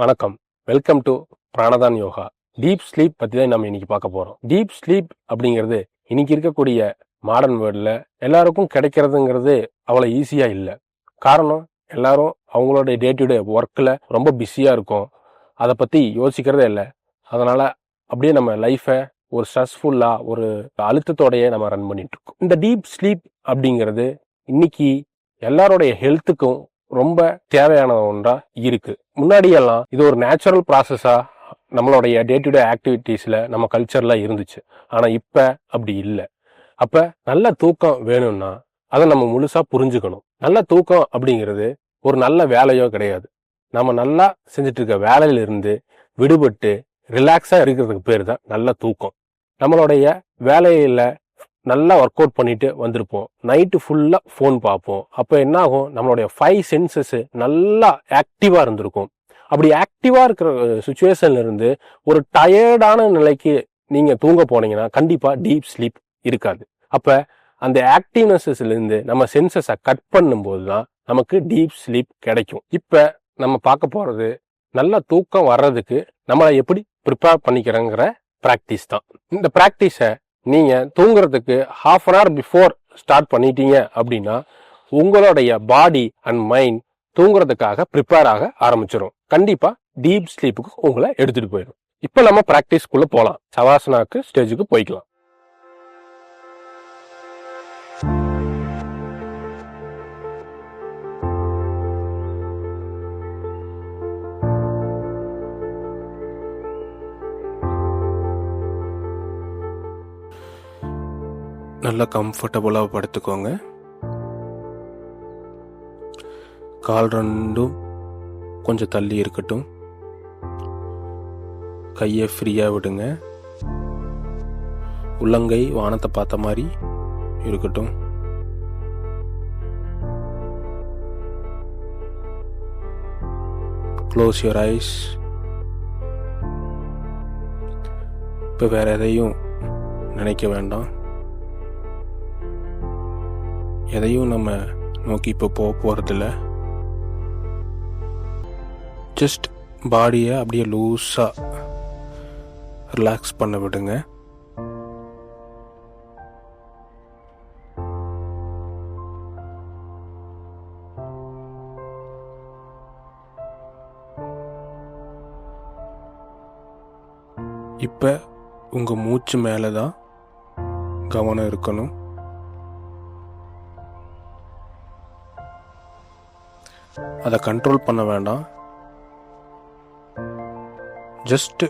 வணக்கம். Welcome to Pranadhan yoga. Deep sleep பற்றி தான் நம்ம இன்னைக்கு பார்க்க போகிறோம். டீப் ஸ்லீப் அப்படிங்கிறது இன்னைக்கு இருக்கக்கூடிய மாடர்ன் வேர்ல்டில் எல்லாருக்கும் கிடைக்கிறதுங்கிறது அவ்வளோ ஈஸியாக இல்லை. காரணம், எல்லாரும் அவங்களோட டே டு டே ஒர்க்கில் ரொம்ப பிஸியாக இருக்கும். அதை பற்றி யோசிக்கிறதே இல்லை. அதனால் அப்படியே நம்ம லைஃப்பை ஒரு ஸ்ட்ரெஸ்ஃபுல்லாக ஒரு அழுத்தத்தோடையே நம்ம ரன் பண்ணிட்டு இருக்கோம். இந்த டீப் ஸ்லீப் அப்படிங்கிறது இன்னைக்கு எல்லாருடைய ஹெல்த்துக்கும் ரொம்ப தேவையான ஒன்றா இருக்கு. முன்னாடியெல்லாம் இது ஒரு நேச்சுரல் ப்ராசஸா நம்மளுடைய டே டு டே ஆக்டிவிட்டீஸ்ல நம்ம கல்ச்சர்ல இருந்துச்சு. ஆனா இப்ப அப்படி இல்லை. அப்ப நல்ல தூக்கம் வேணும்னா அதை நம்ம முழுசா புரிஞ்சுக்கணும். நல்ல தூக்கம் அப்படிங்கிறது ஒரு நல்ல வேலையோ கிடையாது. நம்ம நல்லா செஞ்சுட்டு இருக்க வேலையில இருந்து விடுபட்டு ரிலாக்ஸா இருக்கிறதுக்கு பேர் தான் நல்ல தூக்கம். நம்மளுடைய வேலையில நல்லா ஒர்க் அவுட் பண்ணிட்டு வந்திருப்போம். நைட்டு ஃபுல்லா ஃபோன் பார்ப்போம். அப்போ என்ன ஆகும், நம்மளுடைய 5 சென்சஸ் நல்லா ஆக்டிவா இருந்திருக்கும். அப்படி ஆக்டிவா இருக்கிற சுச்சுவேஷன்ல இருந்து ஒரு டயர்டான நிலைக்கு நீங்க தூங்க போனீங்கன்னா கண்டிப்பா டீப் ஸ்லீப் இருக்காது. அப்ப அந்த ஆக்டிவ்னஸ்ல இருந்து நம்ம சென்சஸை கட் பண்ணும்போது தான் நமக்கு டீப் ஸ்லீப் கிடைக்கும். இப்ப நம்ம பார்க்க போறது நல்ல தூக்கம் வர்றதுக்கு நம்மளை எப்படி ப்ரிப்பேர் பண்ணிக்கிறோங்கிற பிராக்டிஸ் தான். இந்த பிராக்டிஸை நீங்க தூங்குறதுக்கு ½ an hour பிஃபோர் ஸ்டார்ட் பண்ணிட்டீங்க அப்படின்னா உங்களுடைய பாடி அண்ட் மைண்ட் தூங்குறதுக்காக ப்ரிப்பேர் ஆக ஆரம்பிச்சிடும். கண்டிப்பா டீப் ஸ்லீப்புக்கு உங்களை எடுத்துட்டு போயிடும். இப்ப நம்ம பிராக்டிஸ்க்குள்ள போலாம். சவாசனாக்கு ஸ்டேஜுக்கு போய்க்கலாம். நல்லா கம்ஃபர்டபுளாக படுத்துக்கோங்க. கால் ரெண்டும் கொஞ்சம் தள்ளி இருக்கட்டும். கையை ஃப்ரீயாக விடுங்க. உள்ளங்கை வானத்தை பார்த்த மாதிரி இருக்கட்டும். Close your eyes. இப்போ வேற எதையும் நினைக்க வேண்டாம். எதையும் நம்ம நோக்கி இப்போ போகிறதில்ல. ஜஸ்ட் பாடியை அப்படியே லூஸாக ரிலாக்ஸ் பண்ண விடுங்க. இப்போ உங்கள் மூச்சு மேலே தான் கவனம் இருக்கணும். அதை கண்ட்ரோல் பண்ண வேண்டாம். ஜஸ்ட்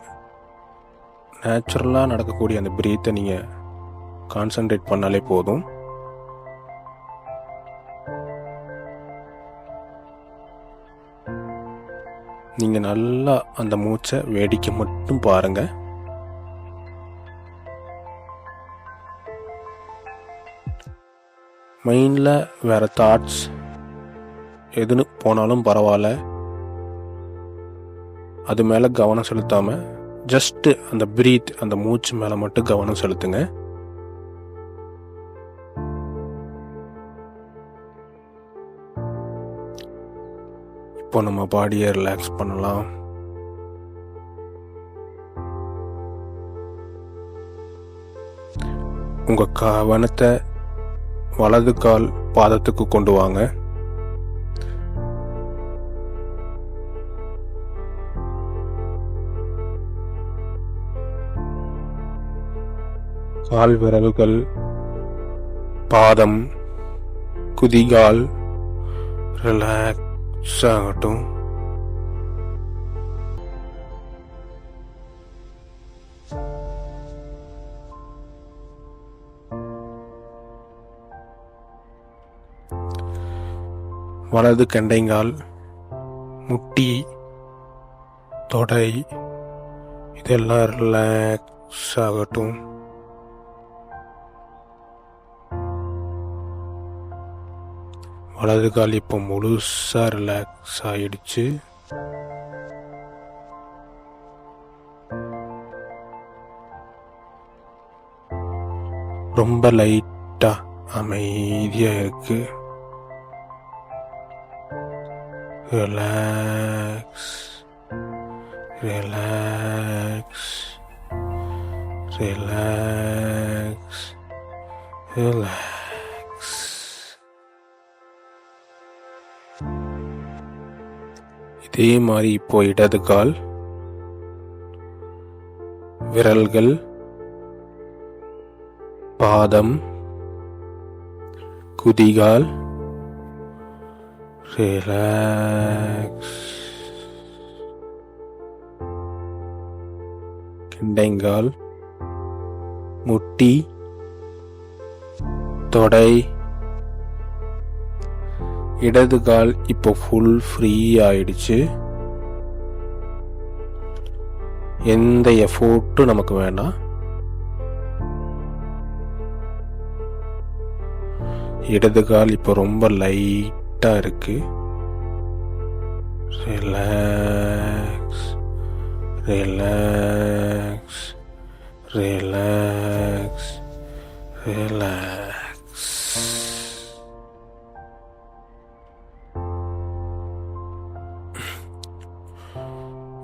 நேச்சுரலாக நடக்கக்கூடிய அந்த பிரீத்தை நீங்கள் கான்சன்ட்ரேட் பண்ணாலே போதும். நீங்கள் நல்லா அந்த மூச்சை வேடிக்கை மட்டும் பாருங்க. மைண்டில் வேற தாட்ஸ் எதுன்னு போனாலும் பரவாயில்ல, அது மேலே கவனம் செலுத்தாம ஜஸ்ட் அந்த பிரீத், அந்த மூச்சு மேலே மட்டும் கவனம் செலுத்துங்க. இப்போ நம்ம பாடியை ரிலாக்ஸ் பண்ணலாம். உங்க கவனத்தை வலது கால் பாதத்துக்கு கொண்டு வாங்க. கால் விரல்கள், பாதம், குதிகால் ரிலாக்ஸ் ஆகட்டும். வலது கெண்டைங்கால், முட்டி, தொடை இதெல்லாம் ரிலாக்ஸ் ஆகட்டும். வலது கால் இப்போ முழுசா ரிலாக்ஸ் ஆயிடுச்சு. ரொம்ப லைட்டா அமைதியா இருக்கு. ரிலாக்ஸ். Relax, relax, relax. இதே மாதிரி இப்போ இடது கால், விரல்கள், பாதம், குதிகால், ரிலாக்ஸ், கிண்டைங்கால், முட்டி, தொடை, இடது கால் இப்போ ஃபுல் ஃப்ரீ ஆயிடுச்சு. எந்த எஃபோர்ட்டும் நமக்கு வேண்டாம். இடது கால் இப்போ ரொம்ப லைட்டா இருக்கு. Relax, relax, relax, relax.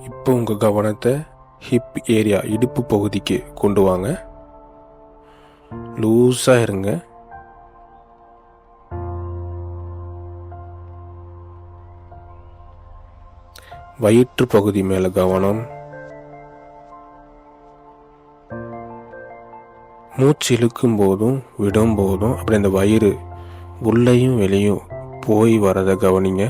இப்போ உங்க கவனத்தை ஹிப் ஏரியா, இடுப்பு பகுதிக்கு கொண்டு வாங்க. லூஸா இருங்க. வயிற்று பகுதி மேல கவனம். மூச்சு இழுக்கும் போதும் விடும் போதும் அப்படி அந்த வயிறு உள்ளேயும் வெளியும் போய் வரத கவனிங்க.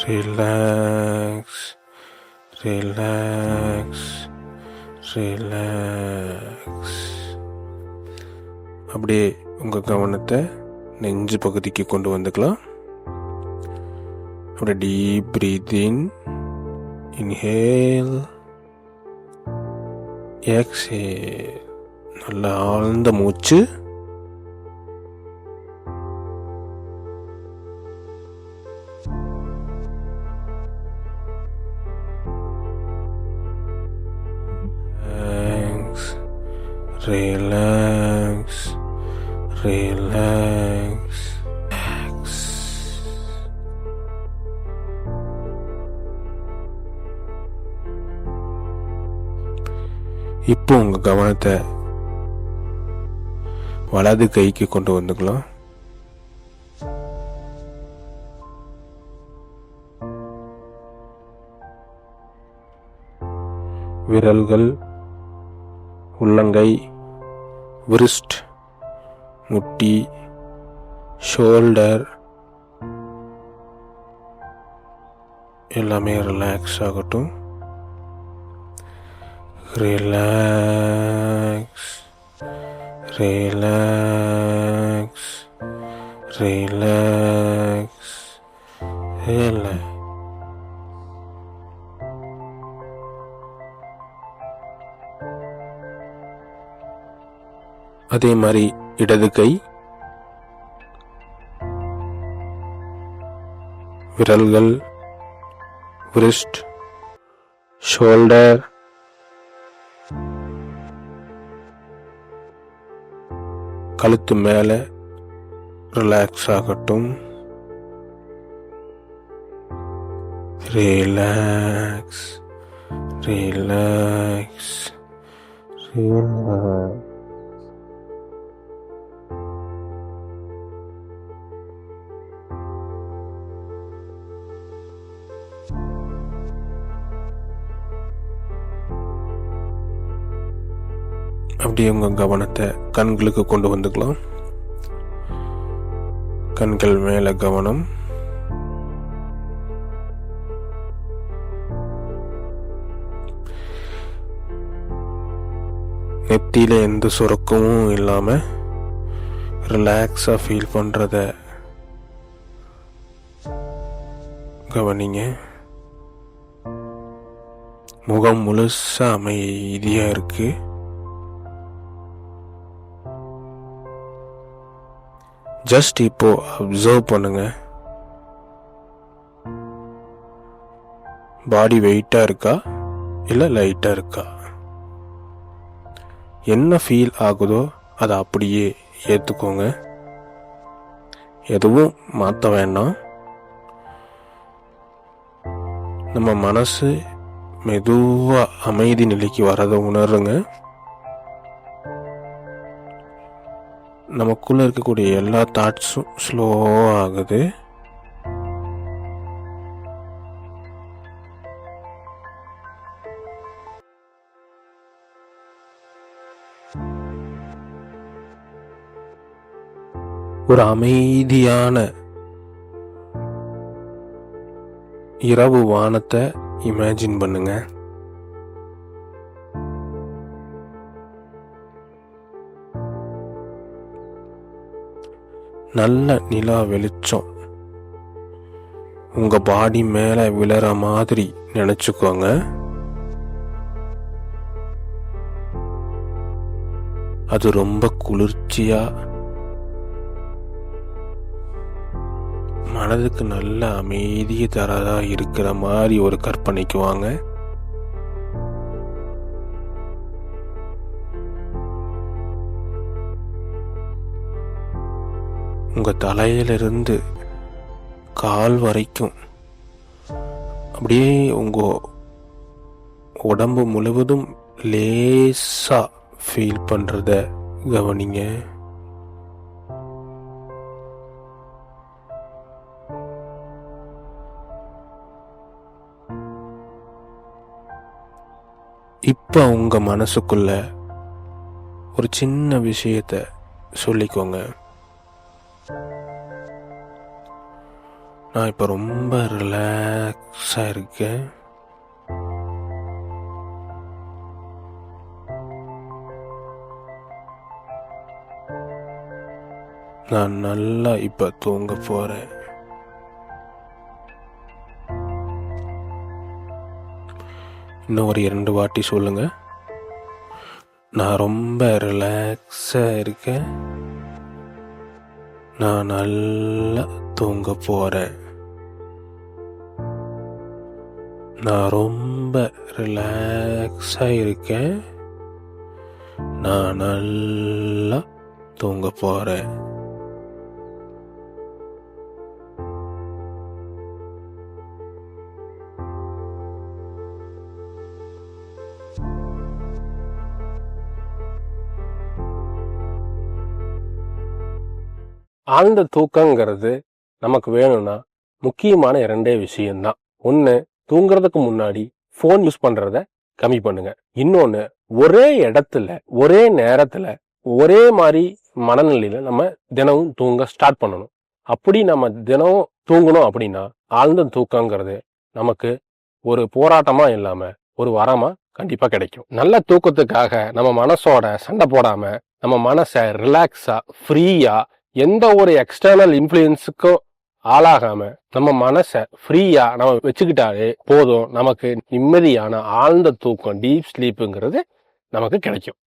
Relax, relax, relax. அப்படியே உங்க கவனத்தை நெஞ்சு பகுதிக்கு கொண்டு வந்துக்கலாம். அப்படியே டீப் பிரீத் இன், இன்ஹேல், எக்ஸேல். நல்ல ஆழ்ந்த மூச்சு. Relax, relax, relax. இப்போ உங்க கவனத்தை வலது கைக்கு கொண்டு வந்துக்கலாம். விரல்கள், உள்ளங்கை, விரிஸ்ட், முட்டி, ஷோல்டர் எல்லாமே ரிலாக்ஸ் ஆகட்டும். Relax, relax, relax, relax. அதே மாதிரி இடது கை, விரல்கள், விரிஸ்ட், ஷோல்டர், கழுத்து மேல ரிலாக்ஸ் ஆகட்டும். Relax, relax, relax. அப்படியே உங்க கவனத்தை கண்களுக்கு கொண்டு வந்துக்கலாம். கண்கள் மேல கவனம். நெத்தியில எந்த சுரக்கமும் இல்லாம ரிலாக்ஸா ஃபீல் பண்றத கவனிங்க. முகம் முழுசா அமைதியா இருக்கு. ஜஸ்ட் இப்போ அப்சர்வ் பண்ணுங்க. பாடி வெயிட்டா இருக்கா இல்ல லைட்டா இருக்கா? என்ன ஃபீல் ஆகுதோ அதை அப்படியே ஏற்றுக்கோங்க. எதுவும் மாற்ற வேண்டாம். நம்ம மனசு மெதுவாக அமைதி நிலைக்கு வரதை உணருங்க. நமக்குள்ள இருக்கக்கூடிய எல்லா தாட்ஸும் ஸ்லோ ஆகுது. ஒரு அமைதியான இரவு வானத்தை இமேஜின் பண்ணுங்க. நல்ல நிலா வெளிச்சம் உங்க பாடி மேல விழற மாதிரி நினைச்சுக்கோங்க. அது ரொம்ப குளிர்ச்சியா மனதுக்கு நல்ல அமைதியை தரதா இருக்கிற மாதிரி ஒரு கற்பனைக்கு வாங்க. உங்க தலையிலிருந்து கால் வரைக்கும் அப்படியே உங்க உடம்பு முழுவதும் லேசா ஃபீல் பண்றத கவனிங்க. இப்ப உங்க மனசுக்குள்ள ஒரு சின்ன விஷயத்த சொல்லிக்கோங்க. நான் இப்ப ரொம்ப ரிலாக்ஸா இருக்கேன். நான் நல்லா இப்ப தூங்க போறேன். இன்னும் ஒரு 2 வாட்டி சொல்லுங்க. நான் ரொம்ப ரிலாக்ஸா இருக்கேன். நான் நல்லா தூங்க போறேன். நான் ரொம்ப ரிலாக்ஸா இருக்கேன். நான் நல்லா தூங்க போறேன். ஆழ்ந்த தூக்கங்கிறது நமக்கு வேணும்னா முக்கியமான 2 விஷயம்தான். ஒண்ணு, தூங்குறதுக்கு முன்னாடி போன் யூஸ் பண்றத கம்மி பண்ணுங்க. இன்னொன்னு, ஒரே இடத்துல ஒரே நேரத்துல ஒரே மாதிரி மனநிலையில நம்ம தினமும் தூங்க ஸ்டார்ட் பண்ணணும். அப்படி நம்ம தினமும் தூங்கணும் அப்படின்னா ஆழ்ந்த தூக்கங்கிறது நமக்கு ஒரு போராட்டமா இல்லாம ஒரு வரமா கண்டிப்பா கிடைக்கும். நல்ல தூக்கத்துக்காக நம்ம மனசோட சண்டை போடாம நம்ம மனசை ரிலாக்ஸா ஃப்ரீயா எந்த ஒரு எக்ஸ்டர்னல் இன்ஃப்ளூயன்ஸுக்கும் ஆளாகாம நம்ம மனசை ஃப்ரீயா நம்ம வச்சுக்கிட்டாலே போதும். நமக்கு நிம்மதியான ஆழ்ந்த தூக்கம், டீப் ஸ்லீப்புங்கிறது நமக்கு கிடைக்கும்.